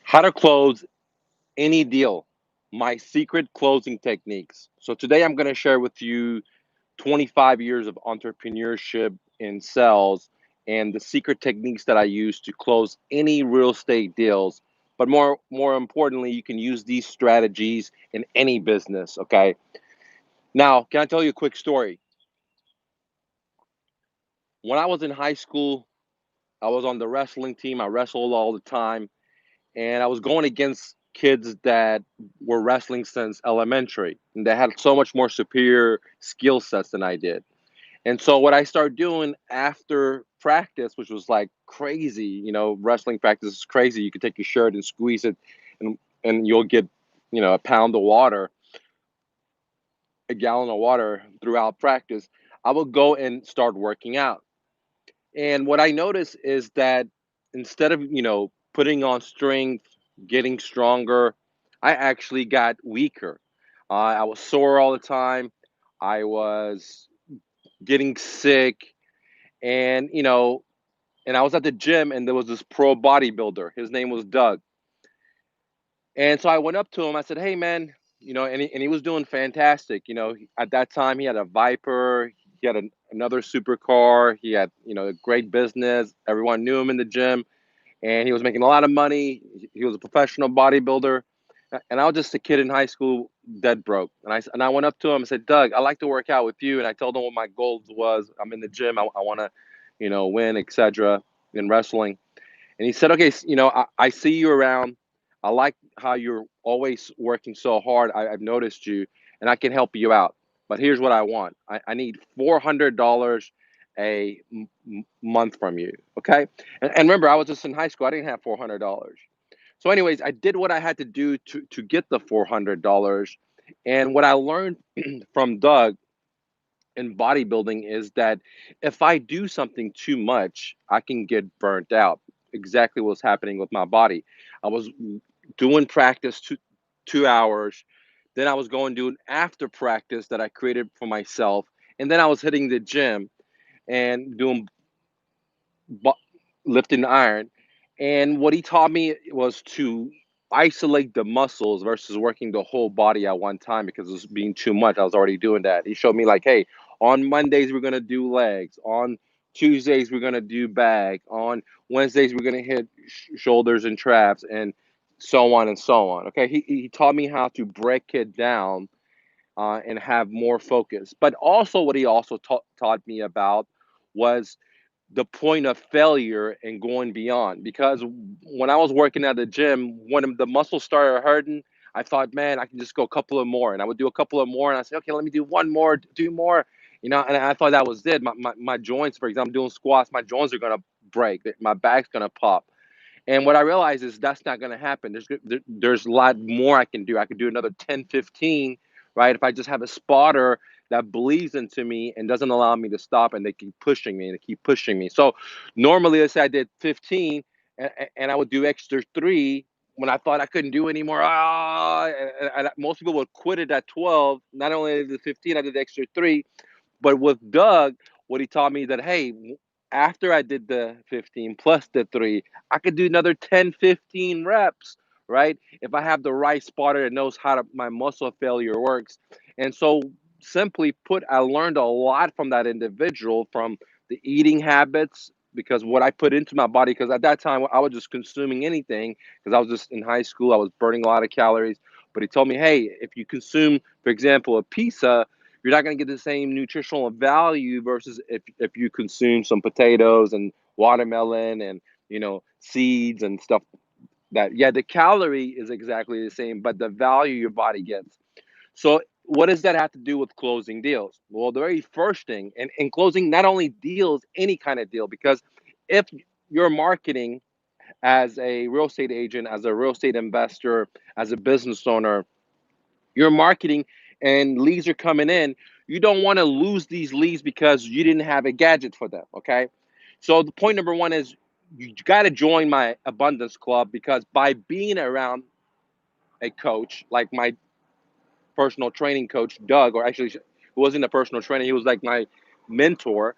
How to close any deal, my secret closing techniques. So today I'm going to share with you 25 years of entrepreneurship in sales and the secret techniques that I use to close any real estate deals. But more importantly, you can use these strategies in any business, okay? Now, can I tell you a quick story? When I was in high school, I was on the wrestling team. I wrestled all the time, and I was going against kids that were wrestling since elementary, and they had so much more superior skill sets than I did. And so what I started doing after practice, which was like crazy, wrestling practice is crazy. You could take your shirt and squeeze it, and you'll get, a pound of water, a gallon of water throughout practice. I would go and start working out. And what I noticed is that instead of, putting on strength, getting stronger, I actually got weaker. I was sore all the time. I was getting sick. And, and I was at the gym and there was this pro bodybuilder. His name was Doug. And so I went up to him. I said, "Hey, man," and he was doing fantastic. At that time, he had a Viper. He had another supercar. He had, a great business. Everyone knew him in the gym, and he was making a lot of money. He was a professional bodybuilder, and I was just a kid in high school, dead broke. And I went up to him and said, "Doug, I like to work out with you." And I told him what my goals was. I'm in the gym. I want to, win, etc. in wrestling. And he said, "Okay, I see you around. I like how you're always working so hard. I've noticed you, and I can help you out. But here's what I want. I need $400 a month from you, okay?" And remember, I was just in high school. I didn't have $400. So, anyways, I did what I had to do to get the $400. And what I learned from Doug in bodybuilding is that if I do something too much, I can get burnt out. Exactly what's happening with my body. I was doing practice 2 hours, then I was going doing after practice that I created for myself, and then I was hitting the gym and doing bu- lifting iron. And what he taught me was to isolate the muscles versus working the whole body at one time because it was being too much. I was already doing that. He showed me like, hey, on Mondays we're gonna do legs. On Tuesdays we're gonna do back. On Wednesdays we're gonna hit shoulders and traps and so on and so on. Okay, he taught me how to break it down and have more focus. But also, what he also taught me about was the point of failure and going beyond. Because when I was working at the gym, when the muscles started hurting, I thought, man, I can just go a couple of more. And I would do a couple of more. And I said, okay, let me do one more, do more. And I thought that was it. My joints, for example, I'm doing squats, my joints are going to break, my back's going to pop. And what I realized is that's not going to happen. There's a lot more I can do. I could do another 10, 15, right? If I just have a spotter that believes into me and doesn't allow me to stop and they keep pushing me and they keep pushing me. So normally, let's say I did 15 and I would do extra three when I thought I couldn't do anymore. And most people would quit it at 12. Not only did the 15, I did the extra three. But with Doug, what he taught me that, hey, after I did the 15 plus the three, I could do another 10, 15 reps, right? If I have the right spotter that knows how my muscle failure works. And so, simply put, I learned a lot from that individual, from the eating habits, because what I put into my body, because at that time I was just consuming anything because I was just in high school, I was burning a lot of calories. But he told me, hey, if you consume, for example, a pizza, you're not going to get the same nutritional value versus if you consume some potatoes and watermelon and seeds and stuff. That, yeah, the calorie is exactly the same, but the value your body gets. So what does that have to do with closing deals? Well, the very first thing, and in closing not only deals, any kind of deal, because if you're marketing as a real estate agent, as a real estate investor, as a business owner, you're marketing and leads are coming in. You don't want to lose these leads because you didn't have a gadget for them. Okay. So the point number one is you got to join my abundance club, because by being around a coach like my personal training coach, Doug, or actually, he wasn't a personal trainer, he was like my mentor.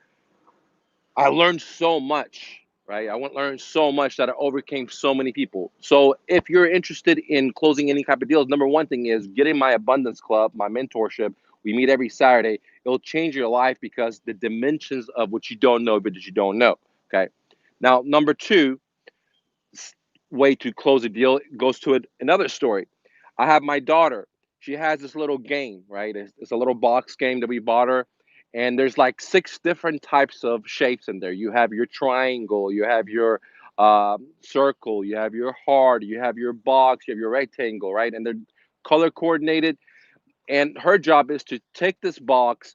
I learned so much, right? I went learned so much that I overcame so many people. So if you're interested in closing any type of deals, number one thing is getting my abundance club, my mentorship. We meet every Saturday. It'll change your life because the dimensions of what you don't know, but that you don't know. Okay. Now, number two way to close a deal goes to another story. I have my daughter. She has this little game, right? It's a little box game that we bought her. And there's like six different types of shapes in there. You have your triangle, you have your circle, you have your heart, you have your box, you have your rectangle, right? And they're color coordinated. And her job is to take this box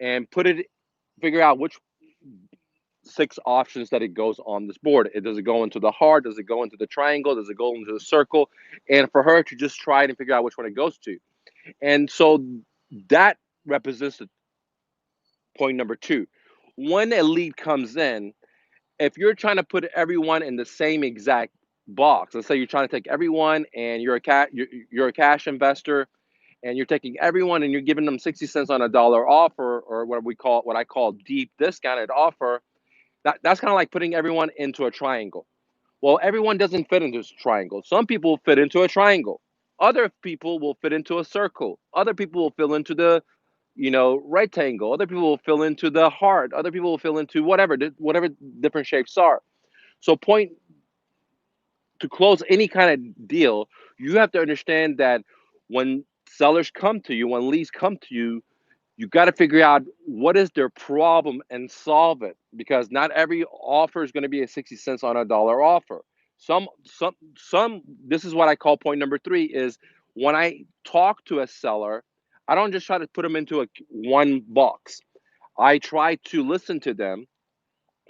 and figure out which six options that it goes on this board. Does it go into the heart? Does it go into the triangle? Does it go into the circle? And for her to just try it and figure out which one it goes to. And so that represents the point number two. When a lead comes in, if you're trying to put everyone in the same exact box, let's say you're trying to take everyone and you're a cash investor and you're taking everyone and you're giving them 60 cents on a dollar offer, or what I call deep discounted offer. That's kind of like putting everyone into a triangle. Well, everyone doesn't fit into a triangle. Some people fit into a triangle. Other people will fit into a circle. Other people will fill into the, rectangle. Other people will fill into the heart. Other people will fill into whatever different shapes are. So point to close any kind of deal, you have to understand that when sellers come to you, when leads come to you, you got to figure out what is their problem and solve it, because not every offer is going to be a 60 cents on a dollar offer. Some This is what I call point number three is when I talk to a seller, I don't just try to put them into a one box. I try to listen to them,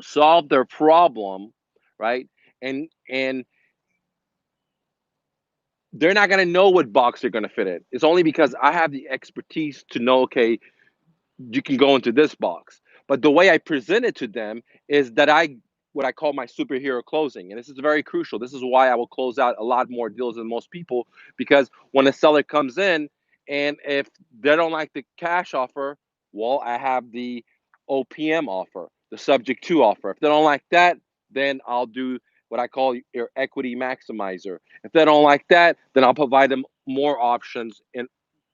solve their problem, right? And they're not going to know what box they're going to fit in. It's only because I have the expertise to know, okay, you can go into this box. But the way I present it to them is that what I call my superhero closing. And this is very crucial. This is why I will close out a lot more deals than most people, because when a seller comes in and if they don't like the cash offer, well, I have the OPM offer, the subject to offer. If they don't like that, then I'll do what I call your equity maximizer. If they don't like that, then I'll provide them more options, in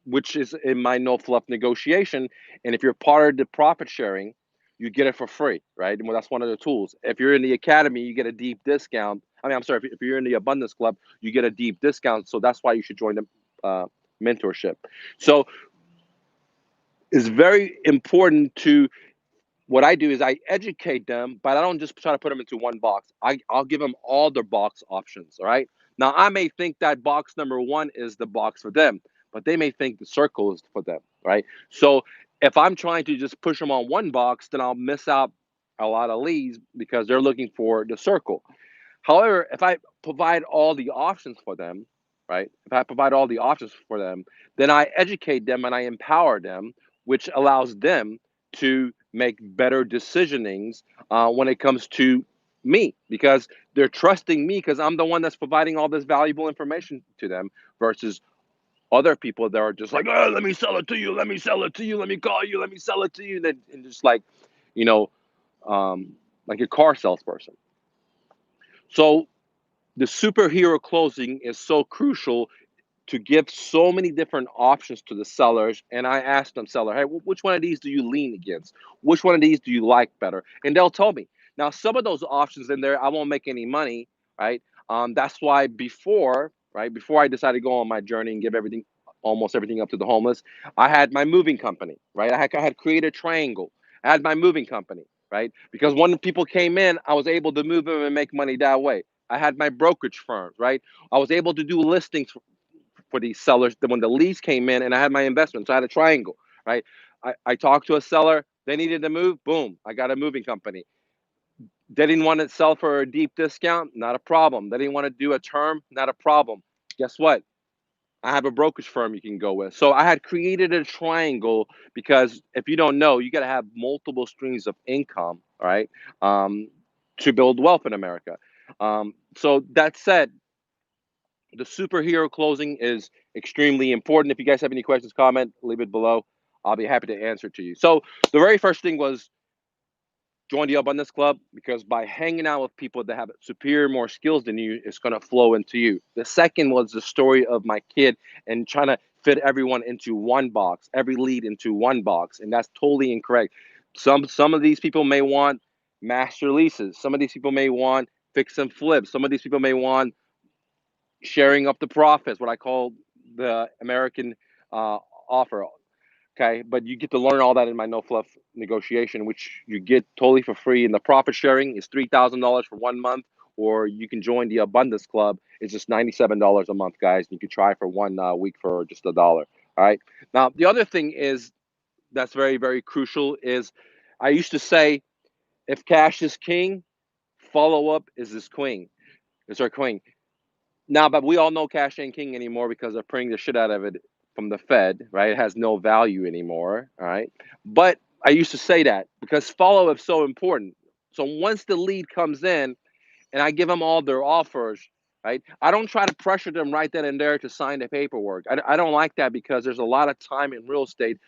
which is in my no fluff negotiation. And if you're part of the profit sharing, you get it for free, right? And that's one of the tools. If you're in the academy, you get a deep discount. I mean, I'm sorry, if you're in the abundance club, you get a deep discount. So that's why you should join the mentorship. So it's very important to what I do is I educate them, but I don't just try to put them into one box. I'll give them all the box options. All right. Now I may think that box number one is the box for them, but they may think the circle is for them. Right. So if I'm trying to just push them on one box, then I'll miss out a lot of leads because they're looking for the circle. However, if I provide all the options for them, right? If I provide all the options for them, then I educate them and I empower them, which allows them to make better decisionings when it comes to me, because they're trusting me because I'm the one that's providing all this valuable information to them versus other people that are just like, oh, let me sell it to you, let me sell it to you, let me call you, let me sell it to you, and just like, you know, like a car salesperson. So the superhero closing is so crucial to give so many different options to the sellers. And I asked them, seller, hey, which one of these do you lean against? Which one of these do you like better? And they'll tell me. Now, some of those options in there, I won't make any money, right? That's why before I decided to go on my journey and give almost everything up to the homeless, I had my moving company, right? I had created Triangle. I had my moving company, right? Because when people came in, I was able to move them and make money that way. I had my brokerage firms, right? I was able to do listings for these sellers. When the leads came in and I had my investments, so I had a triangle, right? I talked to a seller, they needed to move, boom, I got a moving company. They didn't want to sell for a deep discount, not a problem. They didn't want to do a term, not a problem. Guess what? I have a brokerage firm you can go with. So I had created a triangle because if you don't know, you got to have multiple streams of income, all right, to build wealth in America. So that said, the superhero closing is extremely important. If you guys have any questions, comment, leave it below. I'll be happy to answer to you. So the very first thing was join the abundance club because by hanging out with people that have superior more skills than you, it's going to flow into you. The second was the story of my kid and trying to fit everyone into one box, every lead into one box, and that's totally incorrect. Some of these people may want master leases. Some of these people may want fix and flip. Some of these people may want sharing up the profits, what I call the American uh, offer. Okay, but you get to learn all that in my no fluff negotiation, which you get totally for free. And the profit sharing is $3,000 for 1 month, or you can join the Abundance Club. It's just $97 a month, guys. You can try for 1 week for just $1. All right. Now the other thing is that's very very crucial is I used to say if cash is king, follow up is his queen. Is our queen. Now, but we all know cash ain't king anymore because they're printing the shit out of it from the Fed, right? It has no value anymore, all right? But I used to say that because follow up is so important. So once the lead comes in and I give them all their offers, right? I don't try to pressure them right then and there to sign the paperwork. I don't like that because there's a lot of time in real estate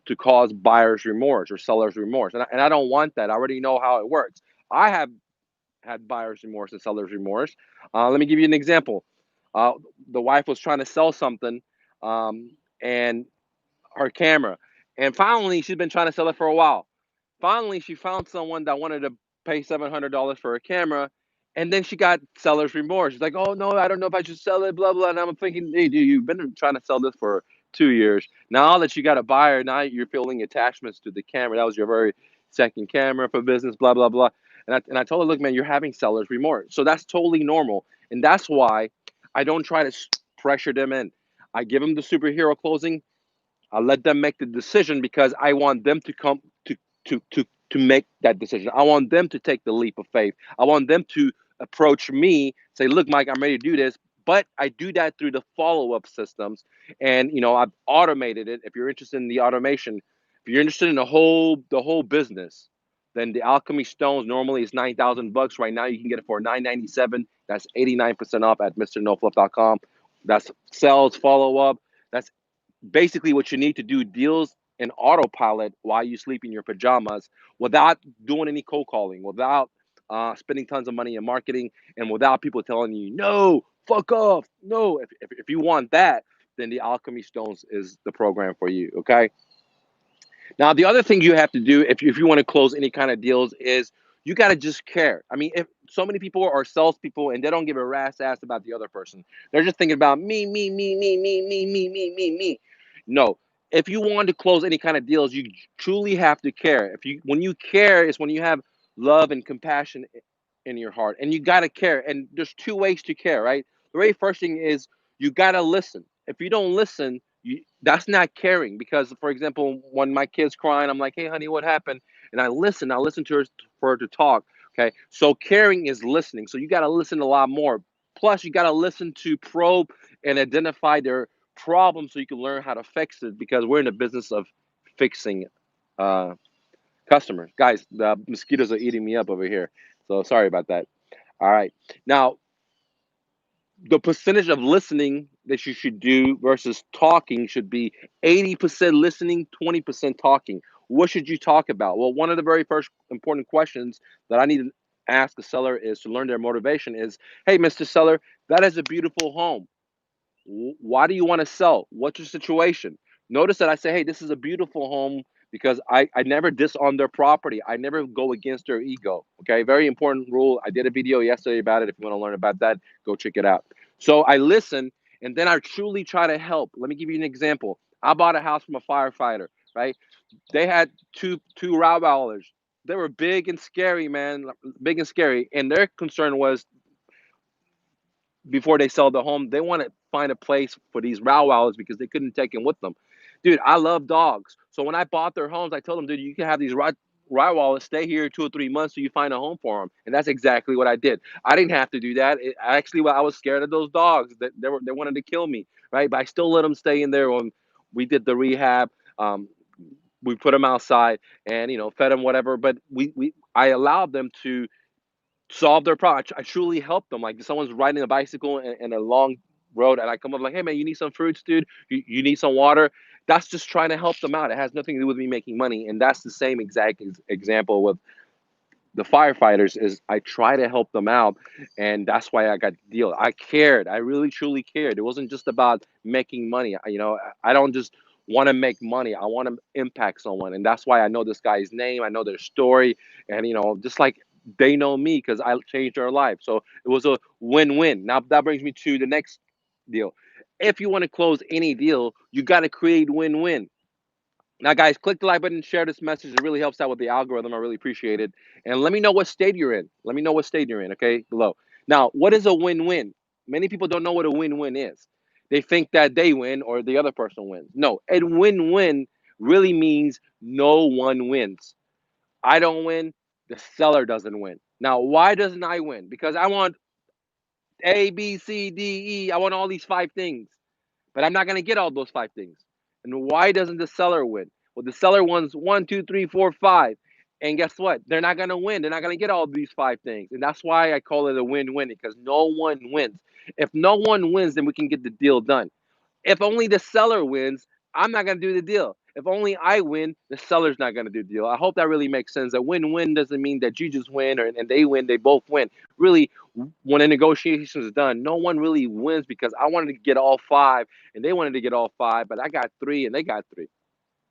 to cause buyer's remorse or seller's remorse. And I don't want that. I already know how it works. I have had buyer's remorse and seller's remorse. Let me give you an example. Uh, the wife was trying to sell something, um, and her camera, and finally she's been trying to sell it for a while. Finally, she found someone that wanted to pay $700 for a camera, and then she got seller's remorse. She's like, "Oh no, I don't know if I should sell it." Blah blah. And I'm thinking, "Hey, dude, you've been trying to sell this for 2 years. Now that you got a buyer, now you're feeling attachments to the camera. That was your very second camera for business. Blah blah blah." And I told her, "Look, man, you're having seller's remorse. So that's totally normal, and that's why I don't try to pressure them in. I give them the superhero closing. I let them make the decision because I want them to come to to make that decision. I want them to take the leap of faith. I want them to approach me, say, "Look, Mike, I'm ready to do this." But I do that through the follow-up systems, and I've automated it. If you're interested in the automation, if you're interested in the whole business, then the alchemy stones normally is $9,000. Right now, you can get it for $997. That's 89% off at mrnofluff.com. That's sales follow up. That's basically what you need to do, deals in autopilot while you sleep in your pajamas without doing any cold calling, without spending tons of money in marketing, and without people telling you no, fuck off. No, if you want that, then the alchemy stones is the program for you. Okay. Now, the other thing you have to do if you want to close any kind of deals is you got to just care. I mean, if so many people are salespeople and they don't give a rat's ass about the other person, they're just thinking about me, me, me, me, me, me, me, me, me, me. No, if you want to close any kind of deals, you truly have to care. When you care is when you have love and compassion in your heart, and you got to care. And there's two ways to care, right? The very first thing is you got to listen. If you don't listen, that's not caring. Because, for example, when my kid's crying, I'm like, "Hey, honey, what happened?" And I listen. I listen to her for her to talk. Okay, so caring is listening. So you got to listen a lot more. Plus, you got to listen to probe and identify their problem so you can learn how to fix it. Because we're in the business of fixing uh, customers. Guys, the mosquitoes are eating me up over here. So sorry about that. All right. Now, the percentage of listening that you should do versus talking should be 80% listening, 20% talking. What should you talk about? Well, one of the very first important questions that I need to ask a seller is to learn their motivation is, "Hey, Mr. Seller, that is a beautiful home. Why do you want to sell? What's your situation?" Notice that I say, "Hey, this is a beautiful home," because I never diss on their property. I never go against their ego. Okay, very important rule. I did a video yesterday about it. If you want to learn about that, go check it out. So I listen and then I truly try to help. Let me give you an example. I bought a house from a firefighter, right? They had two Rottweilers. They were big and scary, man, big and scary. And their concern was before they sell the home, they want to find a place for these Rottweilers because they couldn't take them with them. Dude, I love dogs. So when I bought their homes, I told them, "Dude, you can have these Rottweilers stay here 2 or 3 months so you find a home for them." And that's exactly what I did. I didn't have to do that. Actually, I was scared of those dogs. That they wanted to kill me, right? But I still let them stay in there when we did the rehab. Um, we put them outside and fed them whatever. But I allowed them to solve their problem. I truly help them. Like someone's riding a bicycle in a long road, and I come up like, "Hey man, you need some fruits, dude? You need some water?" That's just trying to help them out. It has nothing to do with me making money, and that's the same exact example with the firefighters is I try to help them out, and that's why I got the deal. I cared. I really truly cared. It wasn't just about making money. I don't just want to make money. I want to impact someone, and that's why I know this guy's name. I know their story, and just like they know me because I changed their life. So it was a win-win. Now that brings me to the next deal. If you want to close any deal, you got to create win-win. Now, guys, click the like button, share this message. It really helps out with the algorithm. I really appreciate it. And let me know what state you're in. Let me know what state you're in, okay, below. Now, what is a win win? Many people don't know what a win win is. They think that they win or the other person wins. No, a win win really means no one wins. I don't win, the seller doesn't win. Now, why doesn't I win? Because I want A, B, C, D, E. I want all these five things. But I'm not going to get all those five things. And why doesn't the seller win? Well, the seller wants one, two, three, four, five. And guess what? They're not going to win. They're not going to get all these five things. And that's why I call it a win win because no one wins. If no one wins, then we can get the deal done. If only the seller wins, I'm not going to do the deal. If only I win, the seller's not going to do the deal. I hope that really makes sense. A win-win doesn't mean that you just win and they win, they both win. Really, when a negotiation is done, no one really wins because I wanted to get all five and they wanted to get all five, but I got three and they got three,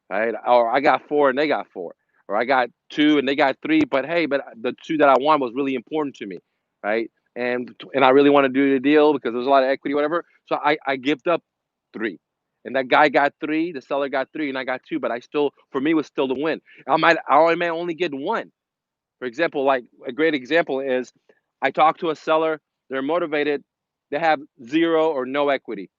right? Or I got four and they got four, or I got two and they got three. But hey, but the two that I won was really important to me, right? And I really want to do the deal because there's a lot of equity, whatever. So I gift up three, and that guy got three, the seller got three, and I got two. But I still, for me, was still the win. I may only get one. For example, like a great example is, I talk to a seller, they're motivated, they have zero or no equity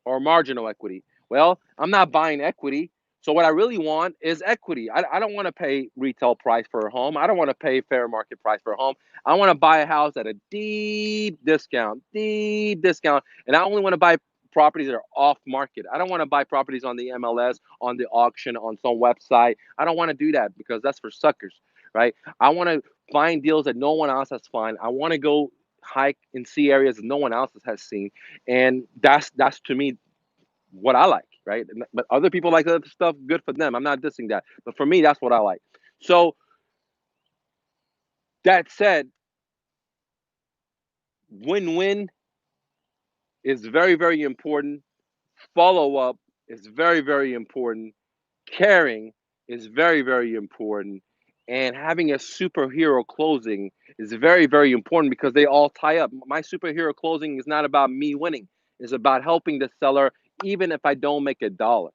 or marginal equity. Well, I'm not buying equity. So what I really want is equity. I don't want to pay retail price for a home. I don't want to pay fair market price for a home. I want to buy a house at a deep discount. And I only want to buy properties that are off market. I don't want to buy properties on the MLS, on the auction, on some website. I don't want to do that because that's for suckers, right? I want to find deals that no one else has found. I want to go hike and see areas that no one else has seen, and that's to me what I like, right? But other people like other stuff, good for them. I'm not dissing that, but for me, that's what I like. So that said, win-win is very, very important. Follow up is very, very important. Caring is very, very important. And having a superhero closing is very, very important because they all tie up. My superhero closing is not about me winning, it's about helping the seller, even if I don't make a dollar.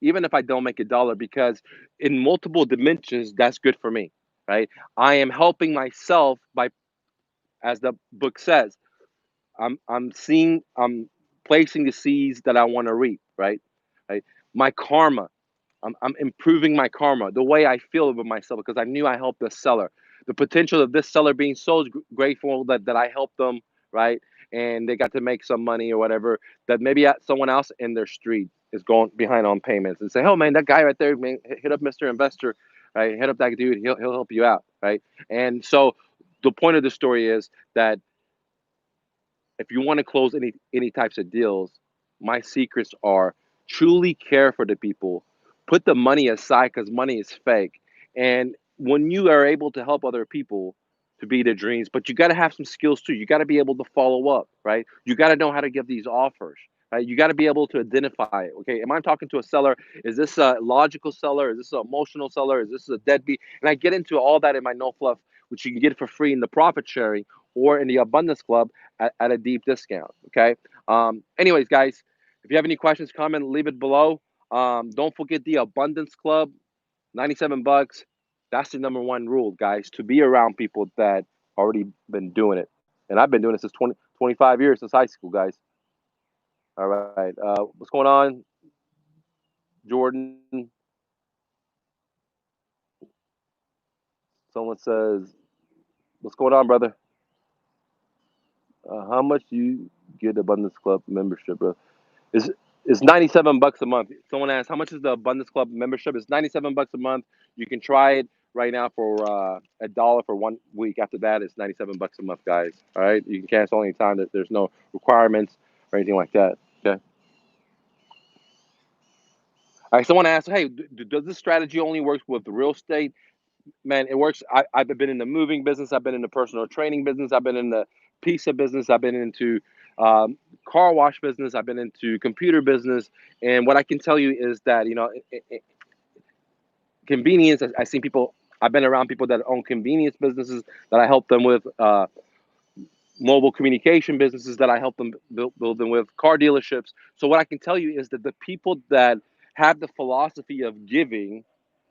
Even if I don't make a dollar, because in multiple dimensions, that's good for me, right? I am helping myself by, as the book says, I'm placing the seeds that I want to reap, right? Right. My karma, I'm improving my karma, the way I feel about myself, because I knew I helped the seller. The potential of this seller being so grateful that I helped them, right? And they got to make some money or whatever, that maybe someone else in their street is going behind on payments and say, oh man, that guy right there, man, hit up Mr. Investor, right? Hit up that dude, he'll help you out, right? And so the point of the story is that if you want to close any types of deals, my secrets are truly care for the people, put the money aside because money is fake, and when you are able to help other people to be their dreams, but you got to have some skills too. You got to be able to follow up, right? You got to know how to give these offers. Right? You got to be able to identify it. Okay, am I talking to a seller? Is this a logical seller? Is this an emotional seller? Is this a deadbeat? And I get into all that in my no fluff, which you can get for free in the profit sharing or in the abundance club at a deep discount. Okay. Anyways, guys, if you have any questions, comment, leave it below. Don't forget the abundance club, 97 bucks. That's the number one rule, guys, to be around people that already been doing it. And I've been doing it since 25 years, since high school, guys. All right. What's going on, Jordan? Someone says, what's going on, brother? How much do you get abundance club membership, bro? Is it's 97 bucks a month. Someone asked, how much is the Abundance Club membership? It's 97 bucks a month. You can try it right now for a dollar for 1 week. After that, it's 97 bucks a month, guys. All right, you can cancel anytime. That there's no requirements or anything like that. Okay. All right. Someone asked, hey, does this strategy only work with real estate? man, it works. I've been in the moving business. I've been in the personal training business. I've been in the pizza business. I've been into car wash business. I've been into computer business. And what I can tell you is that, convenience, I see people, I've been around people that own convenience businesses that I help them with, mobile communication businesses that I help them build them with, car dealerships. So what I can tell you is that the people that have the philosophy of giving,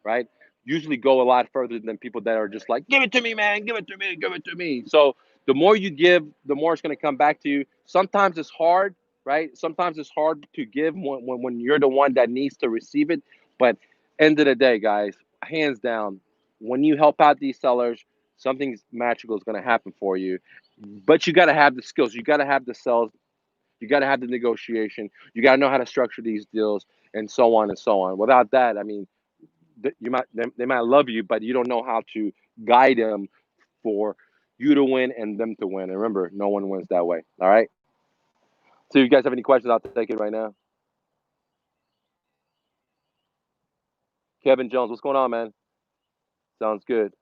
right, usually go a lot further than people that are just like, give it to me, man, give it to me, give it to me. So the more you give, the more it's going to come back to you. Sometimes it's hard, right? Sometimes it's hard to give when you're the one that needs to receive it. But end of the day, guys, hands down, when you help out these sellers, something magical is going to happen for you. But you got to have the skills. You got to have the sales. You got to have the negotiation. You got to know how to structure these deals, and so on and so on. Without that, I mean, they might love you, but you don't know how to guide them for you to win and them to win. And remember, no one wins that way. All right. So, if you guys have any questions, I'll take it right now. Kevin Jones, what's going on, man? Sounds good.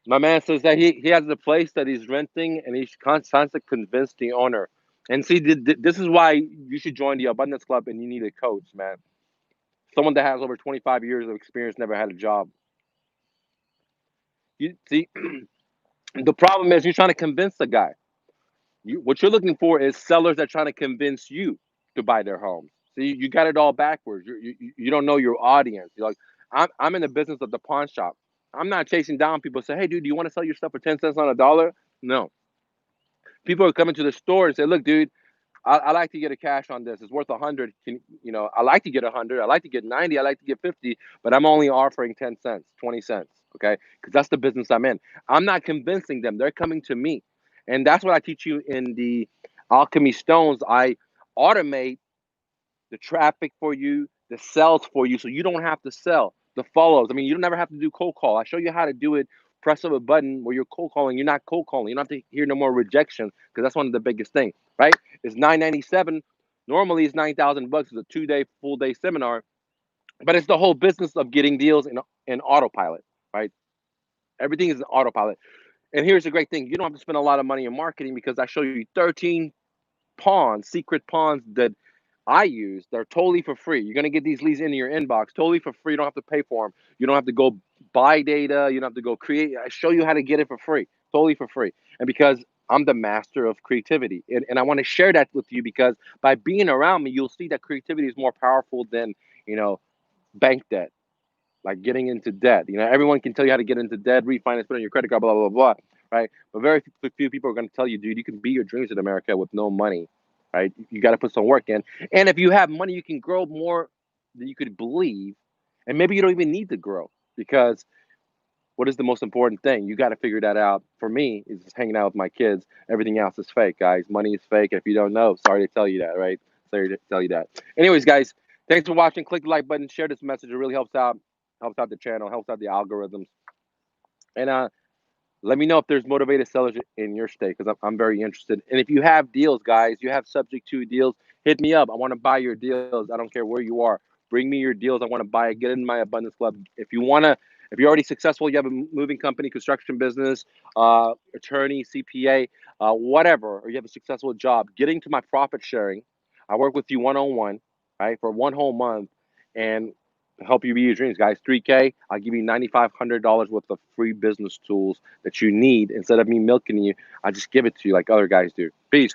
My man says that he has a place that he's renting, and he's constantly convinced the owner. And see, this is why you should join the Abundance Club, and you need a coach, man. Someone that has over 25 years of experience, never had a job. You see, the problem is you're trying to convince the guy. What you're looking for is sellers that are trying to convince you to buy their homes. See, you got it all backwards. You don't know your audience. You're like, I'm in the business of the pawn shop. I'm not chasing down people. Say, hey, dude, do you want to sell your stuff for 10 cents on a dollar? No. People are coming to the store and say, look, dude, I like to get a cash on this. It's worth 100. I like to get 100. I like to get 90. I like to get 50, but I'm only offering 10 cents, 20 cents. Okay. Because that's the business I'm in. I'm not convincing them. They're coming to me. And that's what I teach you in the Alchemy Stones. I automate the traffic for you, the sales for you, so you don't have to sell. The follows. I mean, you don't never have to do cold call. I show you how to do it. Press of a button where you're cold calling. You're not cold calling. You don't have to hear no more rejection because that's one of the biggest things, right? It's 997. Normally, it's 9,000 bucks. It's a 2 day, full day seminar, but it's the whole business of getting deals in autopilot, right? Everything is in autopilot. And here's the great thing: you don't have to spend a lot of money in marketing because I show you 13 pawns, secret pawns that I use. They're totally for free. You're gonna get these leads into your inbox totally for free. You don't have to pay for them. You don't have to go buy data. You don't have to go create. I show you how to get it for free, totally for free. And because I'm the master of creativity, and I want to share that with you because by being around me, you'll see that creativity is more powerful than you know bank debt, like getting into debt. Everyone can tell you how to get into debt, refinance, put on your credit card, blah blah blah, right? But very few people are going to tell you, dude, you can be your dreams in America with no money, right? You got to put some work in, and if you have money, you can grow more than you could believe, and maybe you don't even need to grow because what is the most important thing? You got to figure that out. For me, is just hanging out with my kids. Everything else is fake, guys. Money is fake. If you don't know, sorry to tell you that, right? Sorry to tell you that. Anyways, guys, thanks for watching. Click the like button, share this message. It really helps out the channel, helps out the algorithms. And let me know if there's motivated sellers in your state because I'm very interested. And if you have deals, guys, you have subject to deals, hit me up. I want to buy your deals. I don't care where you are. Bring me your deals. I want to buy it. Get in my abundance club. If you're already successful, you have a moving company, construction business, attorney, CPA, whatever, or you have a successful job, getting to my profit sharing. I work with you one on one, right, for one whole month. And help you be your dreams, guys. 3K, I'll give you $9,500 worth of free business tools that you need. Instead of me milking you, I just give it to you like other guys do. Peace.